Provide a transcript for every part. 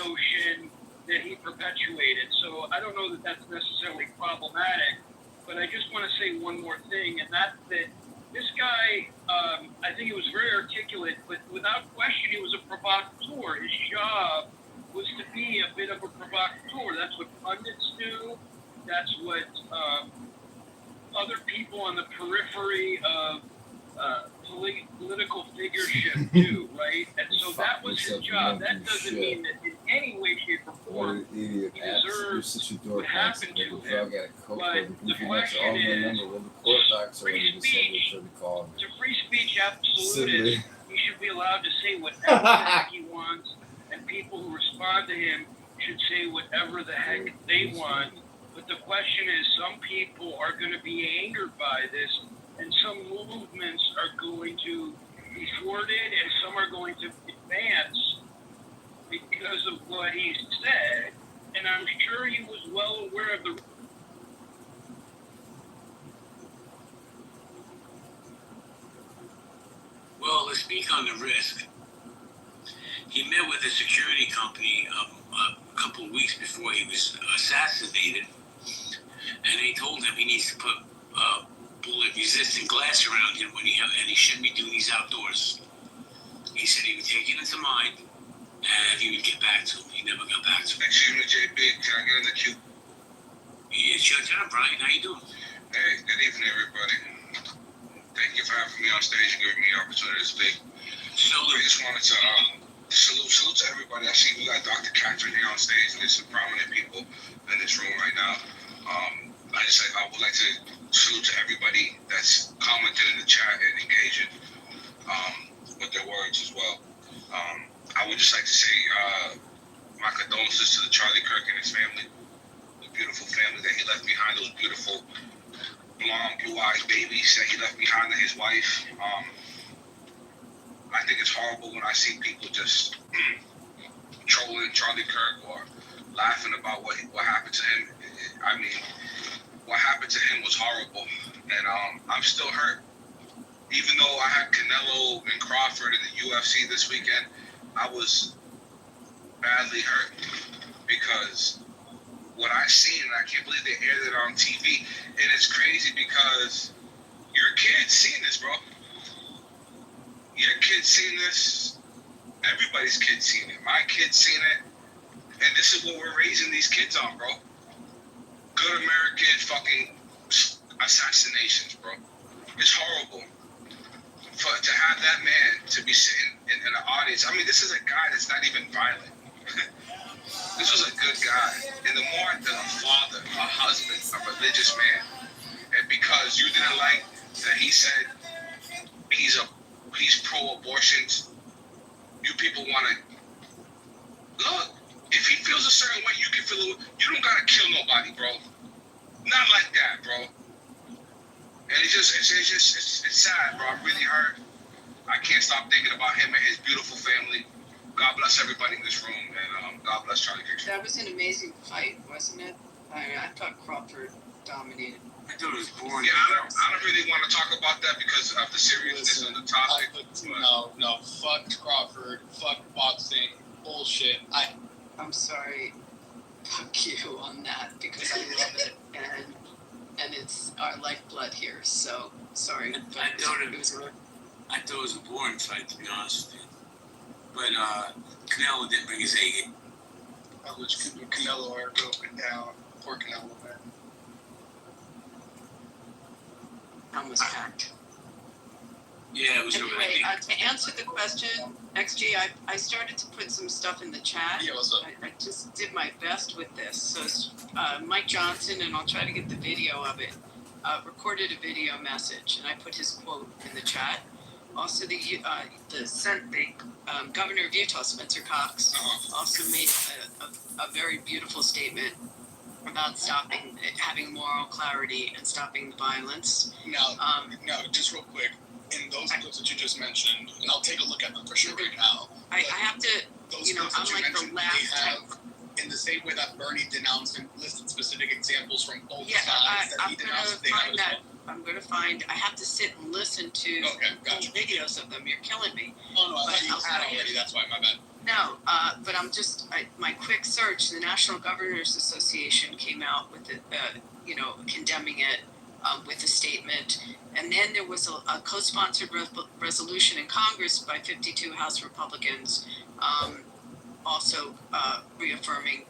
notion that he perpetuated. So I don't know that that's necessarily problematic, but I just want to say one more thing, and that's that this guy, I think he was very articulate, but without question, he was a provocateur. His job was to be a bit of a provocateur. That's what pundits do. That's what other people on the periphery of political figureship do, right? And so that was his job. That doesn't mean that in any way, shape, or form he deserves what happened to him. But the question is, to free speech absolutist, he should be allowed to say whatever the heck he wants, and people who respond to him should say whatever the heck they want. But the question is, some people are going to be angered by this, and some movements are going to be thwarted, and some are going to advance because of what he said. And I'm sure he was well aware of the... Well, to speak on the risk, he met with a security company a couple of weeks before he was assassinated, and they told him he needs to put bullet-resistant glass around him and he shouldn't be doing these outdoors. He said he would take it into mind, and he would get back to him. He never got back to him. Excuse me, JB, can I get in the queue? Yeah, it's your job, Brian. How you doing? Hey, good evening, everybody. Thank you for having me on stage and giving me the opportunity to speak. So, I just wanted to salute to everybody. I see we got Dr. Catherine here on stage, and there's some prominent people in this room right now. I would like to salute to everybody that's commented in the chat and engaging with their words as well. I would just like to say my condolences to the Charlie Kirk and his family, the beautiful family that he left behind, those beautiful blonde, blue-eyed babies that he left behind and his wife. I think it's horrible when I see people just trolling Charlie Kirk or laughing about what happened to him. I mean, what happened to him was horrible, and I'm still hurt. Even though I had Canelo and Crawford in the UFC this weekend, I was badly hurt because what I seen, and I can't believe they aired it on TV, and it's crazy because your kid's seen this, bro. Your kid's seen this. Everybody's kid's seen it. My kid's seen it. And this is what we're raising these kids on, bro. Good American fucking assassinations, bro. It's horrible. To have that man to be sitting in an audience. I mean, this is a guy that's not even violent. This was a good guy. And the more than a father, a husband, a religious man. And because you didn't like that he said he's pro-abortion, you people want to... Look, if he feels a certain way, you can feel it. You don't gotta kill nobody, bro. Not like that, bro. And it's sad, bro. I'm really hurt. I can't stop thinking about him and his beautiful family. God bless everybody in this room, and God bless Charlie Kirk. That was an amazing fight, wasn't it? I thought Crawford dominated. I thought it was boring. Yeah, I don't really want to talk about that because of the seriousness of the topic. No, fuck Crawford, fuck boxing, bullshit. I'm sorry, fuck you on that because I love it and it's our lifeblood here. So sorry. I thought it was a boring fight, to be honest with you. But Canelo didn't bring his A game. How much Canelo are broken down? Poor Canelo, man. That was packed. Yeah, it was anyway, to answer the question, XG, I started to put some stuff in the chat. Yeah, what's up? I just did my best with this. So Mike Johnson, and I'll try to get the video of it, recorded a video message, and I put his quote in the chat. Also, the governor of Utah, Spencer Cox, also made a very beautiful statement about having moral clarity and stopping the violence. Now, just real quick. In those clips that you just mentioned, and I'll take a look at them for sure right now. I have to, I'm like the last type. In the same way that Bernie denounced and listed specific examples from both sides that he denounced. I'm going to find, I have to sit and listen to full videos of them. You're killing me. Oh, no, I thought you had already. That's why, my bad. No, but my quick search, the National Governors Association came out with condemning it with a statement. And then there was a co-sponsored resolution in Congress by 52 House Republicans, also reaffirming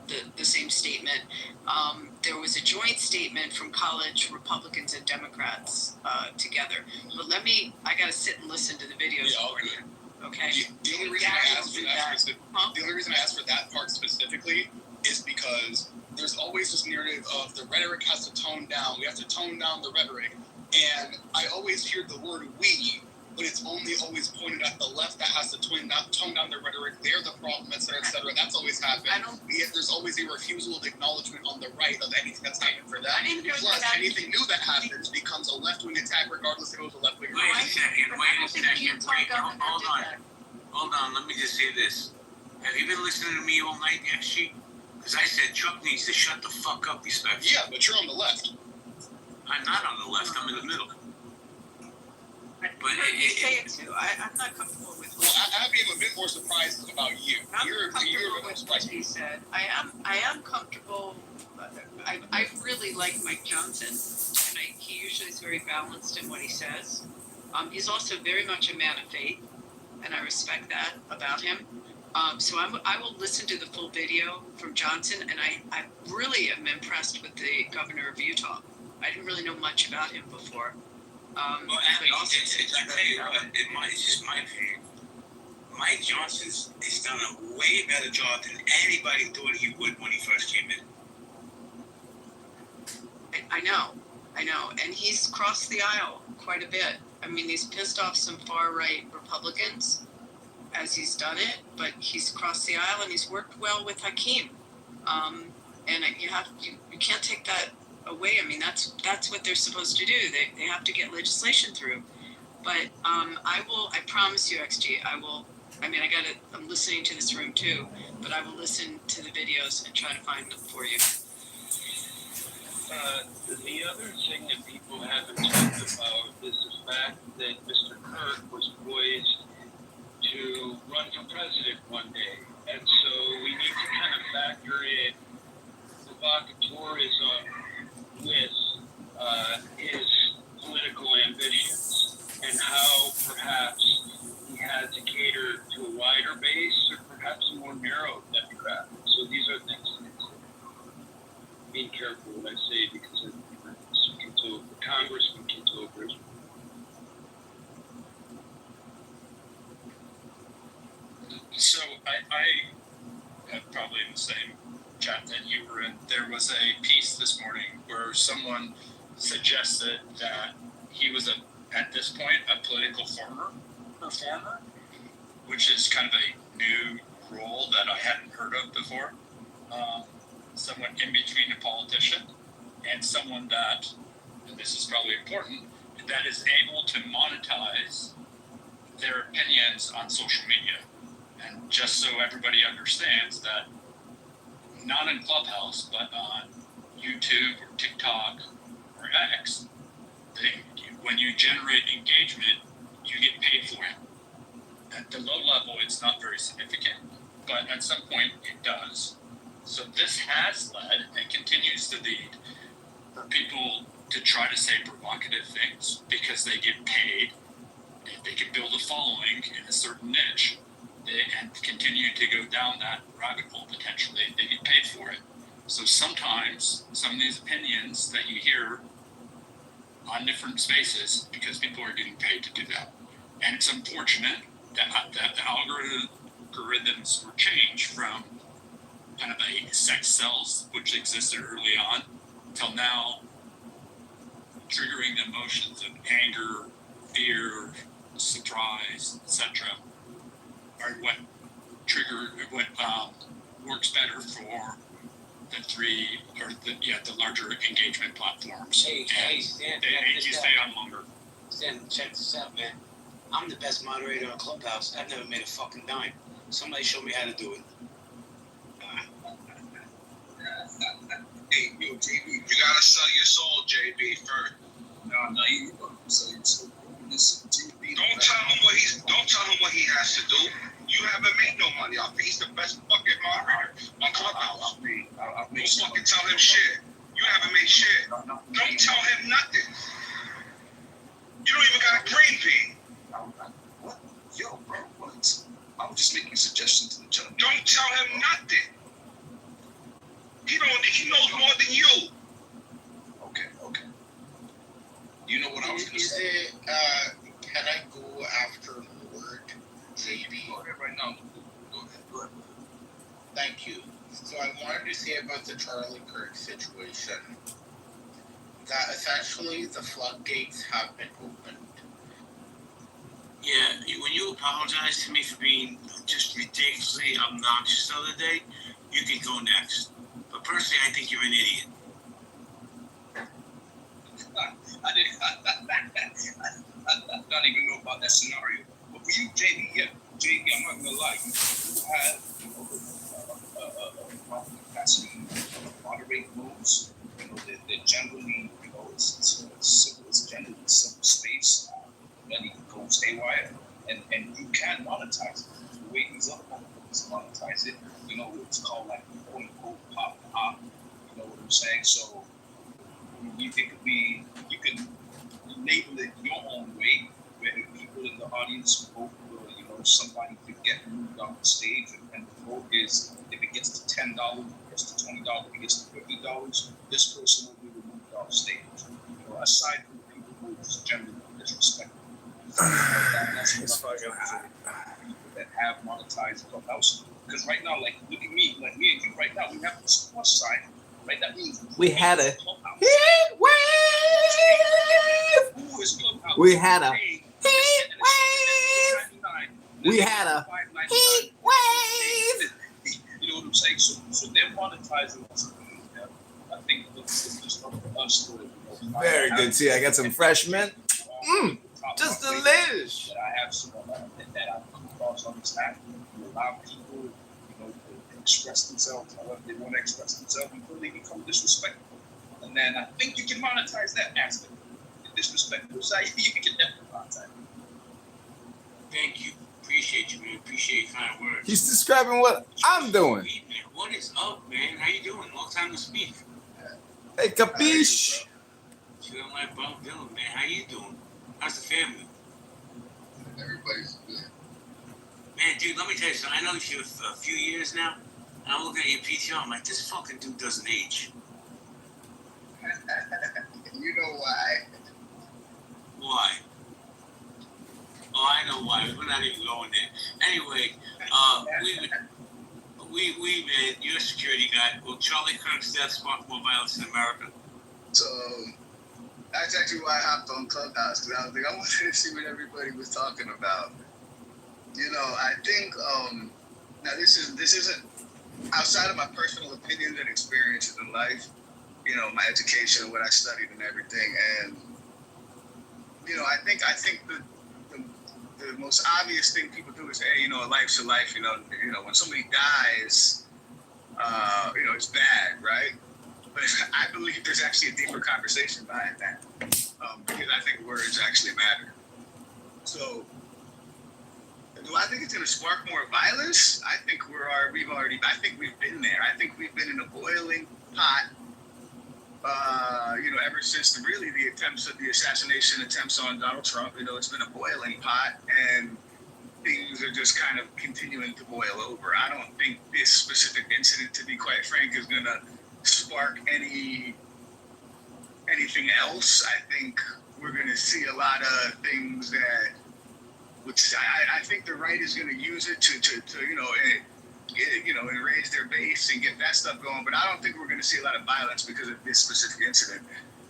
the same statement. There was a joint statement from college Republicans and Democrats together. But I got to sit and listen to the videos. Yeah, all good. Okay. The only reason I asked for that part specifically is because there's always this narrative of the rhetoric has to tone down. We have to tone down the rhetoric. And I always hear the word we, but it's only always pointed at the left that has to tone down the rhetoric. They're the problem, et cetera, et cetera. That's always happened. Yet there's always a refusal of acknowledgement on the right of anything that's happened for them. Plus, anything new that happens becomes a left-wing attack regardless if it was a left-wing or Wait a second. Hold on. Let me just say this. Have you been listening to me all night, Yashi? Because I said Chuck needs to shut the fuck up, respectfully. Yeah, but you're on the left. I'm not on the left. I'm in the middle. But you say it too. I'm not comfortable with. Well, I'm being a bit more surprised about you. You're comfortable with what he said. I am comfortable. I really like Mike Johnson, and he usually is very balanced in what he says. He's also very much a man of faith, and I respect that about him. So I will listen to the full video from Johnson, and I really am impressed with the governor of Utah. I didn't really know much about him before. I tell you what, it's just my opinion. Mike Johnson's has done a way better job than anybody thought he would when he first came in. I know, and he's crossed the aisle quite a bit. I mean, he's pissed off some far-right Republicans as he's done it, but he's crossed the aisle and he's worked well with Hakeem. And you can't take that away. I mean, that's what they're supposed to do. They have to get legislation through. But I promise you, XG, I'm listening to this room too, but I will listen to the videos and try to find them for you. The other thing that people haven't talked about is the fact that Mr. Kirk was poised to run for president one day. And so we need to kind of factor in provocateurism with his political ambitions and how perhaps he had to cater to a wider base or perhaps a more narrow demographic. So these are things to consider. Being careful what I say because of Congressman Kitover. So I am probably in the same chat that you were in. There was a piece this morning where someone suggested that he was at this point a political performer, which is kind of a new role that I hadn't heard of before. Someone in between a politician and someone that, and this is probably important, that is able to monetize their opinions on social media. And just so everybody understands that, not in Clubhouse, but on YouTube or TikTok or X, when you generate engagement, you get paid for it. At the low level, it's not very significant, but at some point it does. So this has led and continues to lead for people to try to say provocative things because they get paid. If they can build a following in a certain niche and continue to go down that rabbit hole potentially, they get paid for it. So sometimes some of these opinions that you hear on different spaces, because people are getting paid to do that. And it's unfortunate that the algorithms were changed from kind of a sex cells, which existed early on, till now triggering the emotions of anger, fear, surprise, etc. are what works better for the larger engagement platforms. Hey, Stan, you stay on longer. Stan, check this out, man. I'm the best moderator on Clubhouse. I've never made a fucking dime. Somebody show me how to do it. Hey, yo, JB, you gotta sell your soul, JB, first. No, you don't sell your soul. Don't tell him what he has to do. You haven't made no money off it. He's the best fucking moderator on Clubhouse. Don't fucking tell him shit. You haven't made shit. Don't tell him nothing. You don't even got a brain pain. What? Yo, bro, what? I was just making suggestions to the gentleman. Don't tell him nothing. He knows more than you. Okay. You know what I was gonna Is say? it, can I go after Lord JB? Go ahead right now. Go ahead. Thank you. So I wanted to say about the Charlie Kirk situation that essentially the floodgates have been opened. Yeah, when you apologize to me for being just ridiculously obnoxious the other day, you can go next. But personally, I think you're an idiot. I don't even know about that scenario. But for you, JB, I'm not gonna lie. You have capacity to moderate rooms. They're generally, it's generally simple space. Many goes haywire, and you can monetize it. The way these other motherfuckers monetize it, it's called like quote unquote pop. You know what I'm saying? So you can label it your own way, where people in the audience vote for, somebody to get moved off the stage, and the vote is if it gets to $10, if it gets to $20, if it gets to $50, this person will be removed off stage. Aside from the people who just generally disrespect. It's fucking hot. That have monetized Clubhouse, because right now, like look at me, like me and you right now, we have this plus sign, right? That means we had a Clubhouse. heat wave. Who is Clubhouse? We had a heat wave. We had a heat wave. You know what I'm saying? So they're monetizing us. I think it's just up to us to. Very good. See, I got some fresh mint. Just delish. That I have some that I've come across on this app. You allow people, to express themselves however they want to express themselves until they become disrespectful. And then I think you can monetize that aspect. The disrespectful side, you can definitely monetize it. Thank you. Appreciate you, man. Appreciate your kind words. He's describing what I'm doing. What is up, man? How you doing? Long time to speak. Hey, capiche? Feeling like Bob Dylan, man. How you doing? How's the family? Everybody's good. Man, dude, let me tell you something. I know you for a few years now. And I'm looking at your PTR. I'm like, this fucking dude doesn't age. You know why? Why? Oh, I know why. We're not even going there. Anyway, we man, you're a security guy. Will Charlie Kirk's death spark more violence in America? So that's actually why I hopped on Clubhouse, because I was like, I wanted to see what everybody was talking about. I think now this isn't outside of my personal opinions and experiences in life. My education and what I studied and everything, and I think the most obvious thing people do is, hey, life's a life. When somebody dies, it's bad, right? But I believe there's actually a deeper conversation behind that, because I think words actually matter. So, do I think it's going to spark more violence? I think I think we've been there. I think we've been in a boiling pot, ever since the assassination attempts on Donald Trump. It's been a boiling pot, and things are just kind of continuing to boil over. I don't think this specific incident, to be quite frank, is going to spark anything else. I think we're going to see a lot of things that, which I think the right is going to use it to enrage their base and get that stuff going. But I don't think we're going to see a lot of violence because of this specific incident.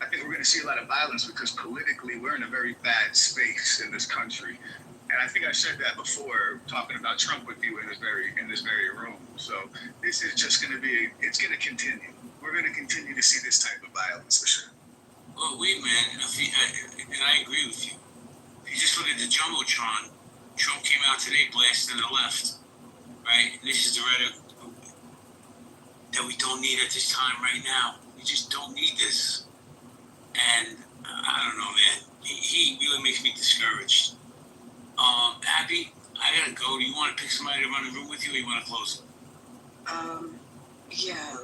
I think we're going to see a lot of violence because politically we're in a very bad space in this country. And I think I said that before, talking about Trump with you in this very room. So this is just going to be, it's going to continue. We're going to continue to see this type of violence for sure. Well, man, and I agree with you. If you just look at the Jumbotron, Trump came out today blasting the left, right? This is the rhetoric that we don't need at this time right now. We just don't need this. And I don't know, man. He really makes me discouraged. Abby, I gotta go. Do you want to pick somebody to run the room with you, or you want to close? Yeah.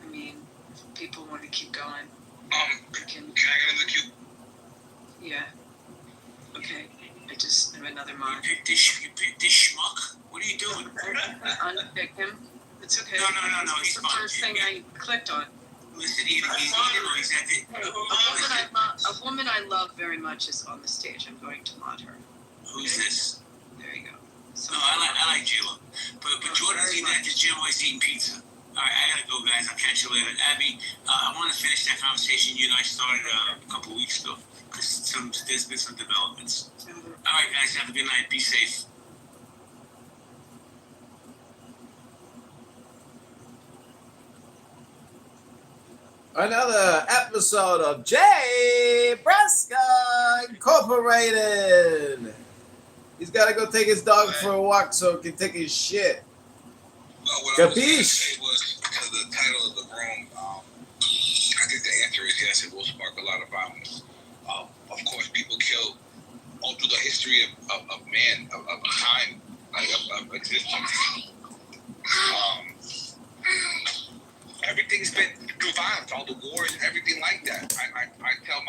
I mean, if people want to keep going, can I get in the queue? yeah. Okay. I'm another mod. You pick this schmuck? What are you doing? I unpick him. It's okay. No. He's It's the fine. first thing I clicked on. Listen, he's at the. A woman I love very much is on the stage. I'm going to mod her. Who's this? There you go. So, No, I like J-Lo. But Jordan's eating at the gym while he's eating pizza. All right, I gotta go, guys. I'll catch you later. Abby, I want to finish that conversation you and I started a couple weeks ago because there's been some developments. All right, guys, have a good night. Be safe. Another episode of Jay Bresca Incorporated. He's got to go take his dog for a walk so he can take his shit. Well, what I was going to Capiche? say was, because the title of the room, I think the answer is yes, it will spark a lot of violence. Of course, people kill all through the history of man, of time, like of existence. Everything's been through violence, all the wars, everything like that. I tell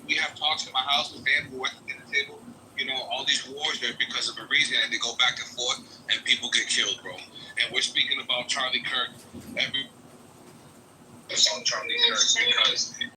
we have talks in my house with family, we're at the dinner table, all these wars are because of a reason, and they go back and forth, and people get killed, bro. And we're speaking about Charlie Kirk. It's on Charlie Kirk because